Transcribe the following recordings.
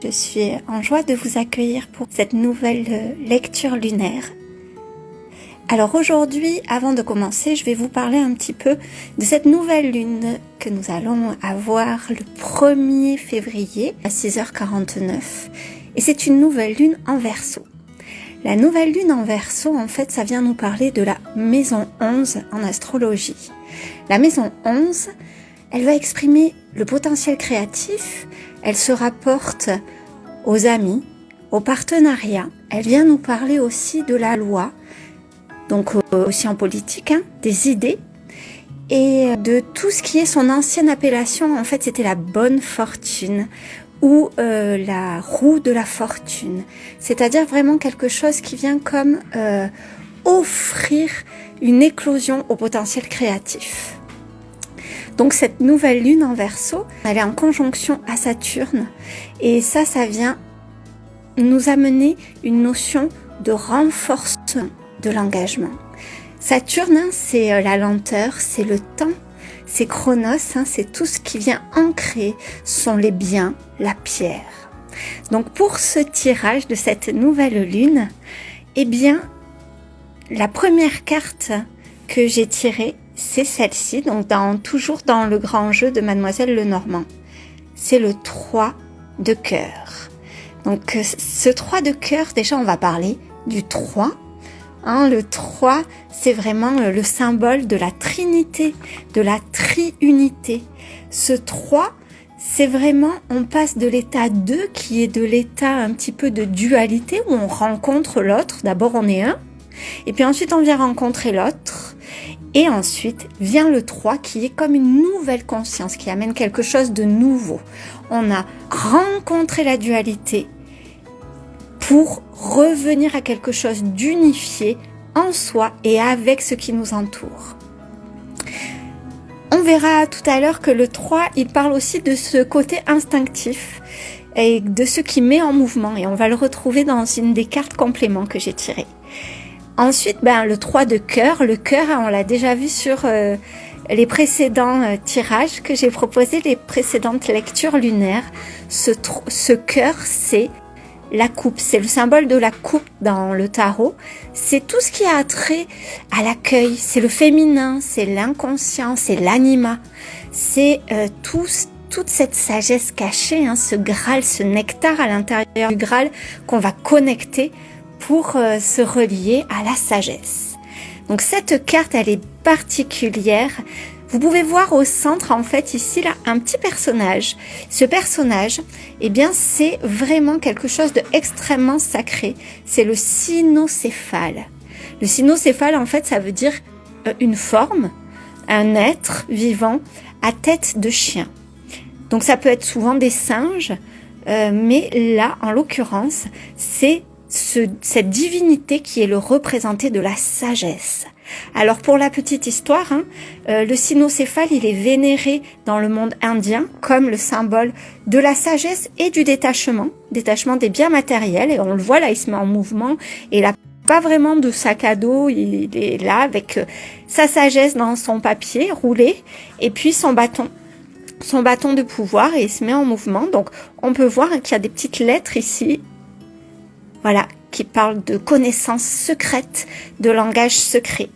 je suis en joie de vous accueillir pour cette nouvelle lecture lunaire. Alors aujourd'hui, avant de commencer, je vais vous parler un petit peu de cette nouvelle lune que nous allons avoir le 1er février à 6h49. Et c'est une nouvelle lune en Verseau. La nouvelle lune en Verseau, en fait, ça vient nous parler de la maison 11 en astrologie. La maison 11, elle va exprimer le potentiel créatif, elle se rapporte aux amis, aux partenariats, elle vient nous parler aussi de la loi, donc aussi en politique, des idées, et de tout ce qui est son ancienne appellation, en fait c'était la bonne fortune, ou la roue de la fortune, c'est-à-dire vraiment quelque chose qui vient comme offrir une éclosion au potentiel créatif. Donc cette nouvelle lune en Verseau, elle est en conjonction à Saturne, et ça vient nous amener une notion de renforcement de l'engagement. Saturne, c'est la lenteur, c'est le temps, c'est Chronos, c'est tout ce qui vient ancrer, sont les biens, la pierre. Donc pour ce tirage de cette nouvelle lune, eh bien, la première carte que j'ai tirée, c'est celle-ci, donc toujours dans le grand jeu de Mademoiselle Lenormand. C'est le 3 de cœur. Donc ce 3 de cœur, déjà on va parler du 3. Le 3, c'est vraiment le symbole de la trinité, de la triunité. Ce 3, c'est vraiment, on passe de l'état 2, qui est de l'état un petit peu de dualité, où on rencontre l'autre. D'abord on est un, et puis ensuite on vient rencontrer l'autre. Et ensuite vient le 3 qui est comme une nouvelle conscience, qui amène quelque chose de nouveau. On a rencontré la dualité pour revenir à quelque chose d'unifié en soi et avec ce qui nous entoure. On verra tout à l'heure que le 3, il parle aussi de ce côté instinctif et de ce qui met en mouvement. Et on va le retrouver dans une des cartes compléments que j'ai tirées. Ensuite, le 3 de cœur. Le cœur, on l'a déjà vu sur les précédents tirages que j'ai proposés, les précédentes lectures lunaires. Ce cœur, c'est la coupe, c'est le symbole de la coupe dans le tarot. C'est tout ce qui a trait à l'accueil, c'est le féminin, c'est l'inconscient, c'est l'anima. C'est toute cette sagesse cachée, ce Graal, ce nectar à l'intérieur du Graal qu'on va connecter pour se relier à la sagesse. Donc cette carte, elle est particulière. Vous pouvez voir au centre, en fait, ici, là, un petit personnage. Ce personnage, eh bien, c'est vraiment quelque chose d'extrêmement sacré. C'est le cynocéphale. Le cynocéphale, en fait, ça veut dire une forme, un être vivant à tête de chien. Donc ça peut être souvent des singes, mais là, en l'occurrence, c'est cette divinité qui est le représenté de la sagesse. Alors pour la petite histoire, le cynocéphale, il est vénéré dans le monde indien comme le symbole de la sagesse et du détachement des biens matériels. Et on le voit là, il se met en mouvement et il n'a pas vraiment de sac à dos, il est là avec sa sagesse dans son papier roulé et puis son bâton de pouvoir, et il se met en mouvement. Donc on peut voir qu'il y a des petites lettres ici, voilà, qui parlent de connaissances secrètes, de langage secret.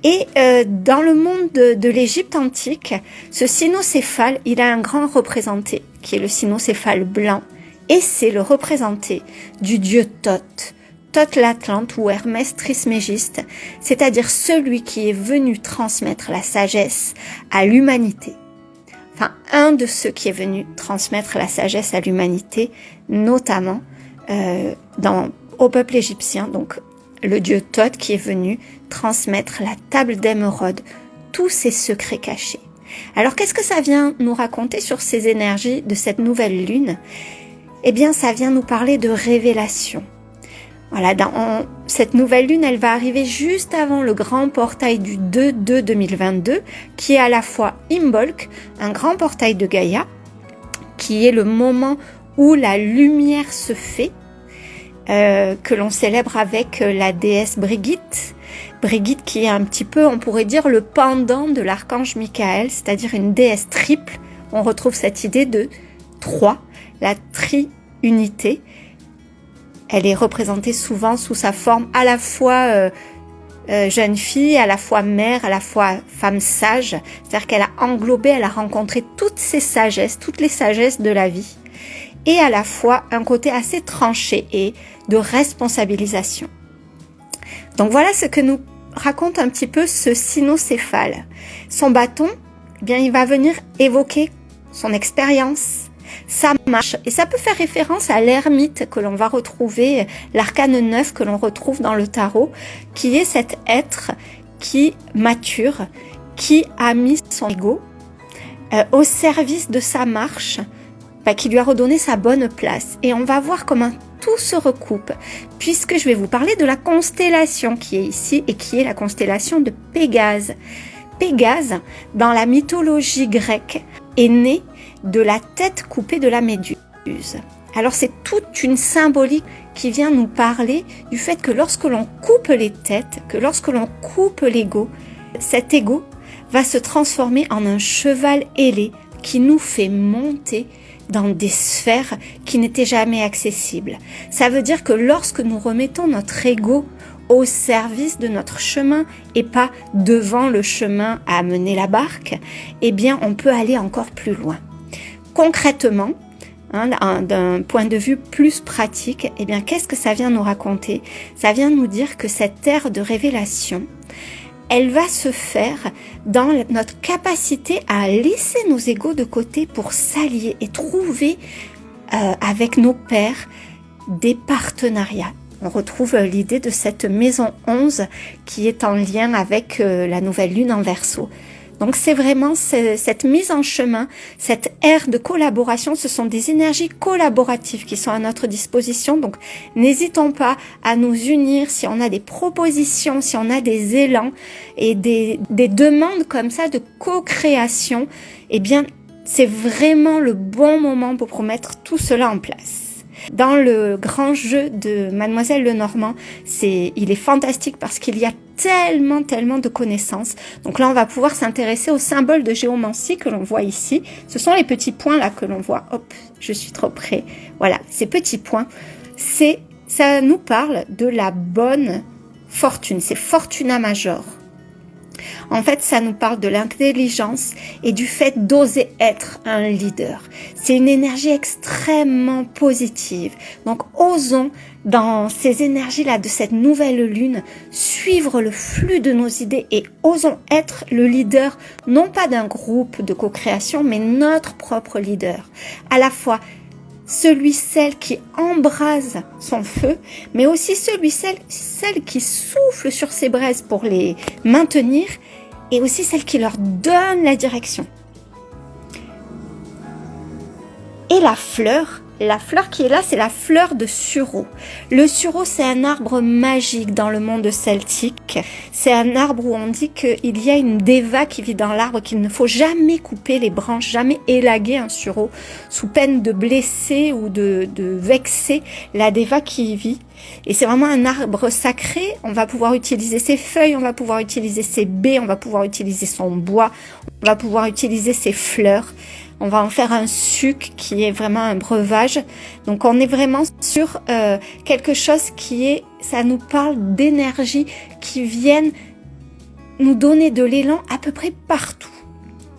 Et dans le monde de l'Égypte antique, ce cynocéphale, il a un grand représenté, qui est le cynocéphale blanc, et c'est le représenté du dieu Thoth, Thoth l'Atlante ou Hermès Trismégiste, c'est-à-dire celui qui est venu transmettre la sagesse à l'humanité. Enfin, un de ceux qui est venu transmettre la sagesse à l'humanité, notamment au peuple égyptien, donc le dieu Thoth qui est venu transmettre la table d'émeraude, tous ces secrets cachés. Alors qu'est-ce que ça vient nous raconter sur ces énergies de cette nouvelle lune ? Eh bien, ça vient nous parler de révélation. Voilà, cette nouvelle lune, elle va arriver juste avant le grand portail du 2/2/2022, qui est à la fois Imbolc, un grand portail de Gaïa, qui est le moment où la lumière se fait, que l'on célèbre avec la déesse Brigitte. Brigitte qui est un petit peu, on pourrait dire, le pendant de l'archange Michael, c'est-à-dire une déesse triple. On retrouve cette idée de 3, la unité. Elle est représentée souvent sous sa forme à la fois jeune fille, à la fois mère, à la fois femme sage. C'est-à-dire qu'elle a englobé, elle a rencontré toutes ces sagesses, toutes les sagesses de la vie. Et à la fois un côté assez tranché et de responsabilisation. Donc voilà ce que nous raconte un petit peu ce cynocéphale. Son bâton, eh bien, il va venir évoquer son expérience, sa marche. Et ça peut faire référence à l'ermite que l'on va retrouver, l'arcane 9 que l'on retrouve dans le tarot, qui est cet être qui mature, qui a mis son ego au service de sa marche, qui lui a redonné sa bonne place. Et on va voir comment tout se recoupe, puisque je vais vous parler de la constellation qui est ici et qui est la constellation de Pégase. Pégase, dans la mythologie grecque, est né de la tête coupée de la méduse. Alors c'est toute une symbolique qui vient nous parler du fait que lorsque l'on coupe les têtes, que lorsque l'on coupe l'ego, cet ego va se transformer en un cheval ailé qui nous fait monter dans des sphères qui n'étaient jamais accessibles. Ça veut dire que lorsque nous remettons notre ego au service de notre chemin et pas devant le chemin à mener la barque, eh bien on peut aller encore plus loin. Concrètement, d'un point de vue plus pratique, eh bien qu'est-ce que ça vient nous raconter? Ça vient nous dire que cette ère de révélation, elle va se faire dans notre capacité à laisser nos égos de côté pour s'allier et trouver avec nos pairs des partenariats. On retrouve l'idée de cette maison 11 qui est en lien avec la nouvelle lune en Verseau. Donc c'est vraiment cette mise en chemin, cette ère de collaboration, ce sont des énergies collaboratives qui sont à notre disposition. Donc n'hésitons pas à nous unir si on a des propositions, si on a des élans et des demandes comme ça de co-création. Eh bien, c'est vraiment le bon moment pour mettre tout cela en place. Dans le grand jeu de Mademoiselle Lenormand, il est fantastique parce qu'il y a tellement de connaissances. Donc là, on va pouvoir s'intéresser aux symboles de géomancie que l'on voit ici. Ce sont les petits points là que l'on voit. Hop, je suis trop près. Voilà, ces petits points, ça nous parle de la bonne fortune. C'est Fortuna Major. En fait, ça nous parle de l'intelligence et du fait d'oser être un leader. C'est une énergie extrêmement positive. Donc, osons, dans ces énergies-là de cette nouvelle lune, suivre le flux de nos idées et osons être le leader, non pas d'un groupe de co-création, mais notre propre leader. À la fois celle qui embrase son feu, mais aussi celle qui souffle sur ses braises pour les maintenir, et aussi celle qui leur donne la direction. Et la fleur qui est là, c'est la fleur de sureau. Le sureau, c'est un arbre magique dans le monde celtique. C'est un arbre où on dit qu'il y a une déva qui vit dans l'arbre, qu'il ne faut jamais couper les branches, jamais élaguer un sureau, sous peine de blesser ou de vexer la déva qui y vit. Et c'est vraiment un arbre sacré. On va pouvoir utiliser ses feuilles, on va pouvoir utiliser ses baies, on va pouvoir utiliser son bois, on va pouvoir utiliser ses fleurs. On va en faire un suc qui est vraiment un breuvage. Donc on est vraiment sur quelque chose ça nous parle d'énergie qui viennent nous donner de l'élan à peu près partout.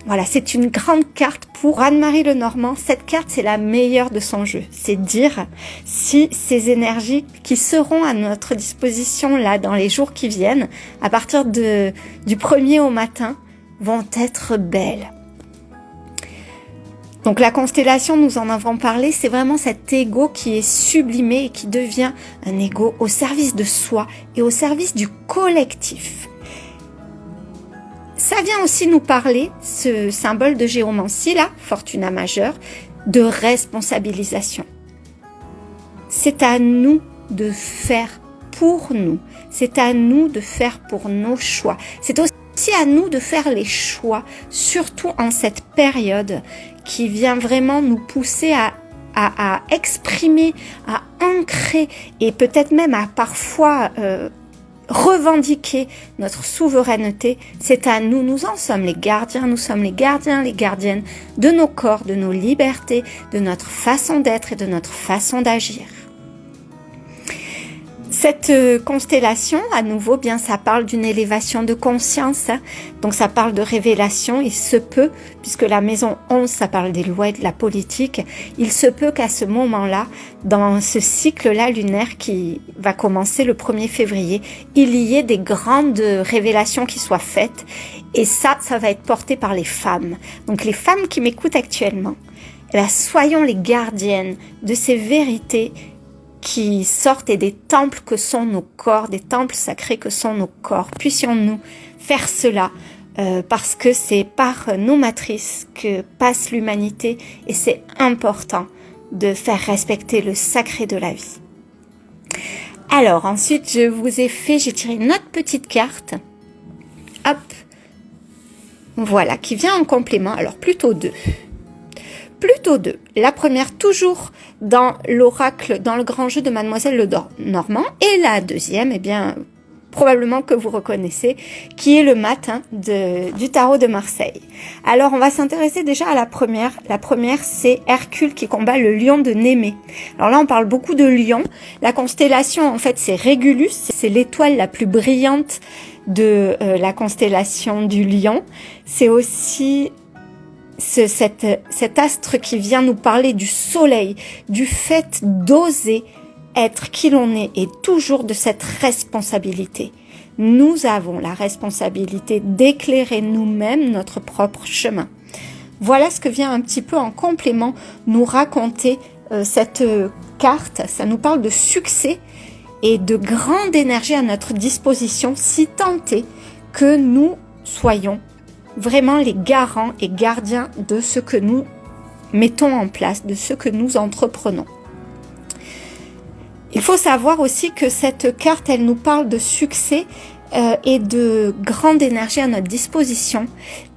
Voilà, c'est une grande carte pour Anne-Marie Lenormand. Cette carte, c'est la meilleure de son jeu. C'est dire si ces énergies qui seront à notre disposition là dans les jours qui viennent, à partir du 1er au matin, vont être belles. Donc la constellation, nous en avons parlé, c'est vraiment cet ego qui est sublimé et qui devient un ego au service de soi et au service du collectif. Ça vient aussi nous parler, ce symbole de géomancie là, Fortuna Major, de responsabilisation. C'est à nous de faire pour nous, c'est à nous de faire pour nos choix. C'est aussi à nous de faire les choix, surtout en cette période qui vient vraiment nous pousser à exprimer, à ancrer et peut-être même à parfois revendiquer notre souveraineté, c'est à nous. Nous en sommes les gardiens, nous sommes les gardiens, les gardiennes de nos corps, de nos libertés, de notre façon d'être et de notre façon d'agir. Cette constellation, à nouveau, bien, ça parle d'une élévation de conscience, hein. Donc ça parle de révélation. Il se peut, puisque la maison 11, ça parle des lois et de la politique, il se peut qu'à ce moment-là, dans ce cycle-là lunaire qui va commencer le 1er février, il y ait des grandes révélations qui soient faites. Et ça va être porté par les femmes. Donc les femmes qui m'écoutent actuellement, eh bien, soyons les gardiennes de ces vérités qui sortent et des temples que sont nos corps, des temples sacrés que sont nos corps. Puissions-nous faire cela parce que c'est par nos matrices que passe l'humanité et c'est important de faire respecter le sacré de la vie. Alors ensuite j'ai tiré une autre petite carte. Hop, voilà, qui vient en complément, alors plutôt deux. La première toujours dans l'oracle, dans le grand jeu de Mademoiselle Lenormand, et la deuxième, eh bien, probablement que vous reconnaissez, qui est le matin du tarot de Marseille. Alors, on va s'intéresser déjà à la première. La première, c'est Hercule qui combat le lion de Némée. Alors là, on parle beaucoup de lion. La constellation, en fait, c'est Régulus. C'est l'étoile la plus brillante de la constellation du lion. C'est aussi cet astre qui vient nous parler du soleil, du fait d'oser être qui l'on est et toujours de cette responsabilité. Nous avons la responsabilité d'éclairer nous-mêmes notre propre chemin. Voilà ce que vient un petit peu en complément nous raconter cette carte. Ça nous parle de succès et de grande énergie à notre disposition, si tant est que nous soyons vraiment les garants et gardiens de ce que nous mettons en place, de ce que nous entreprenons. Il faut savoir aussi que cette carte, elle nous parle de succès et de grande énergie à notre disposition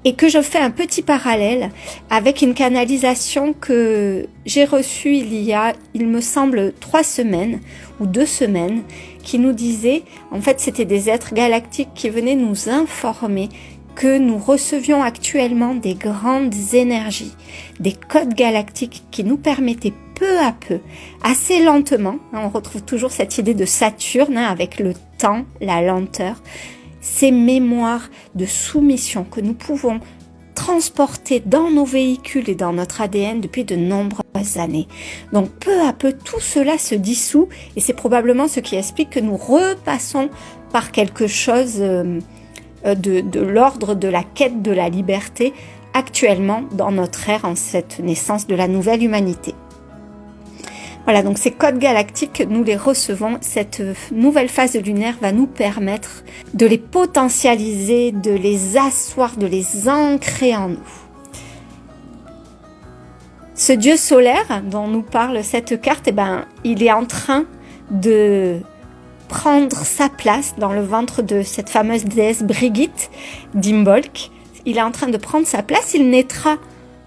et que je fais un petit parallèle avec une canalisation que j'ai reçue il me semble, 3 semaines ou 2 semaines, qui nous disait, en fait c'était des êtres galactiques qui venaient nous informer que nous recevions actuellement des grandes énergies, des codes galactiques qui nous permettaient peu à peu, assez lentement, on retrouve toujours cette idée de Saturne avec le temps, la lenteur, ces mémoires de soumission que nous pouvons transporter dans nos véhicules et dans notre ADN depuis de nombreuses années. Donc peu à peu, tout cela se dissout et c'est probablement ce qui explique que nous repassons par quelque chose de l'ordre de la quête de la liberté actuellement dans notre ère, en cette naissance de la nouvelle humanité. Voilà, donc ces codes galactiques, nous les recevons. Cette nouvelle phase lunaire va nous permettre de les potentialiser, de les asseoir, de les ancrer en nous. Ce dieu solaire dont nous parle cette carte, il est en train de prendre sa place dans le ventre de cette fameuse déesse Brigitte d'Imbolc. Il est en train de prendre sa place. Il naîtra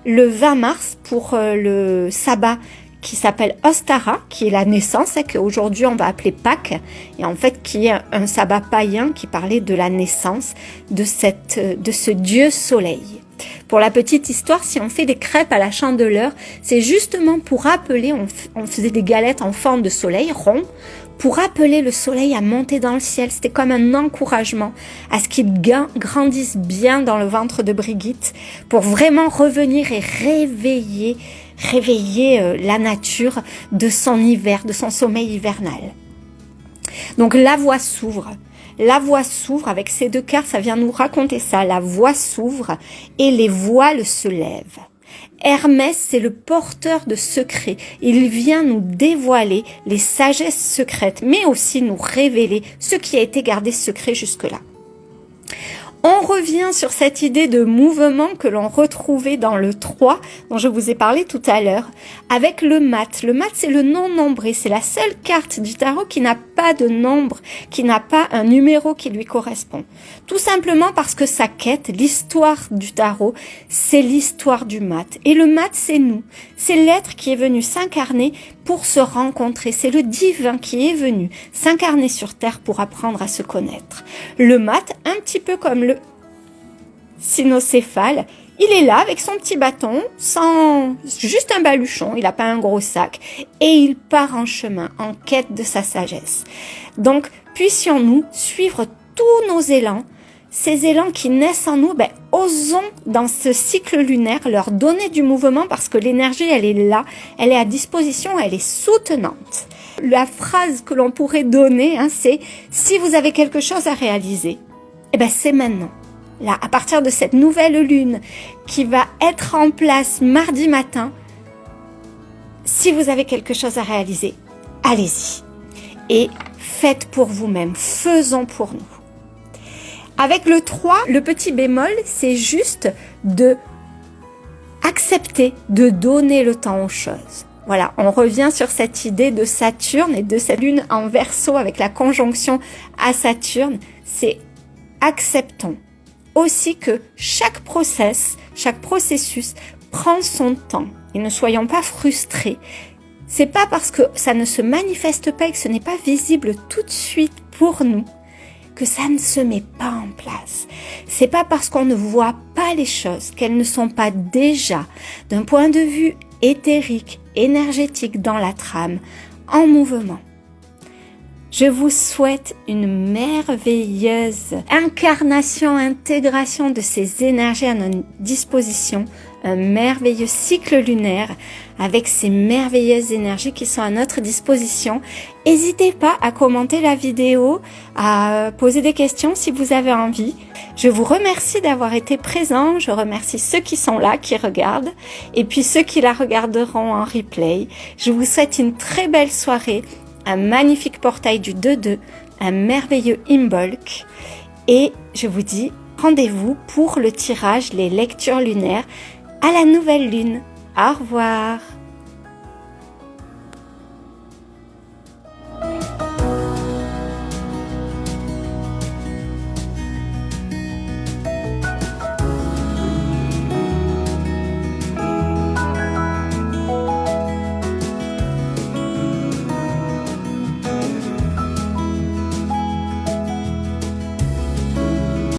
le 20 mars pour le sabbat qui s'appelle Ostara, qui est la naissance, et qu'aujourd'hui on va appeler Pâques, et en fait qui est un sabbat païen qui parlait de la naissance de ce dieu soleil. Pour la petite histoire, si on fait des crêpes à la chandeleur, c'est justement pour appeler, on faisait des galettes en forme de soleil rond, pour appeler le soleil à monter dans le ciel. C'était comme un encouragement à ce qu'il grandisse bien dans le ventre de Brigitte, pour vraiment revenir et réveiller la nature de son hiver, de son sommeil hivernal. Donc la voie s'ouvre. La voie s'ouvre avec ces 2 cartes, ça vient nous raconter ça. La voie s'ouvre et les voiles se lèvent. Hermès, c'est le porteur de secrets. Il vient nous dévoiler les sagesses secrètes, mais aussi nous révéler ce qui a été gardé secret jusque-là. On revient sur cette idée de mouvement que l'on retrouvait dans le 3, dont je vous ai parlé tout à l'heure, avec le mat. Le mat, c'est le non-nombré. C'est la seule carte du tarot qui n'a pas de nombre, qui n'a pas un numéro qui lui correspond. Tout simplement parce que sa quête, l'histoire du tarot, c'est l'histoire du mat. Et le mat, c'est nous. C'est l'être qui est venu s'incarner pour se rencontrer. C'est le divin qui est venu s'incarner sur Terre pour apprendre à se connaître. Le mat, un petit peu comme le cynocéphale, il est là avec son petit bâton, sans juste un baluchon, il n'a pas un gros sac, et il part en chemin, en quête de sa sagesse. Donc, puissions-nous suivre tous nos élans, ces élans qui naissent en nous, osons dans ce cycle lunaire leur donner du mouvement parce que l'énergie, elle est là, elle est à disposition, elle est soutenante. La phrase que l'on pourrait donner, c'est « si vous avez quelque chose à réaliser, c'est maintenant ». Là, à partir de cette nouvelle lune qui va être en place mardi matin, si vous avez quelque chose à réaliser, allez-y. Et faites pour vous-même, faisons pour nous. Avec le 3, le petit bémol, c'est juste de accepter, de donner le temps aux choses. Voilà, on revient sur cette idée de Saturne et de cette lune en Verseau avec la conjonction à Saturne. C'est acceptons aussi que chaque processus prend son temps et ne soyons pas frustrés. C'est pas parce que ça ne se manifeste pas et que ce n'est pas visible tout de suite pour nous que ça ne se met pas en place. C'est pas parce qu'on ne voit pas les choses qu'elles ne sont pas déjà, d'un point de vue éthérique, énergétique dans la trame, en mouvement. Je vous souhaite une merveilleuse incarnation, intégration de ces énergies à notre disposition, un merveilleux cycle lunaire avec ces merveilleuses énergies qui sont à notre disposition. N'hésitez pas à commenter la vidéo, à poser des questions si vous avez envie. Je vous remercie d'avoir été présents, je remercie ceux qui sont là, qui regardent, et puis ceux qui la regarderont en replay. Je vous souhaite une très belle soirée, un magnifique portail du 2-2, un merveilleux Imbolc, et je vous dis rendez-vous pour le tirage, les lectures lunaires à la nouvelle lune. Au revoir.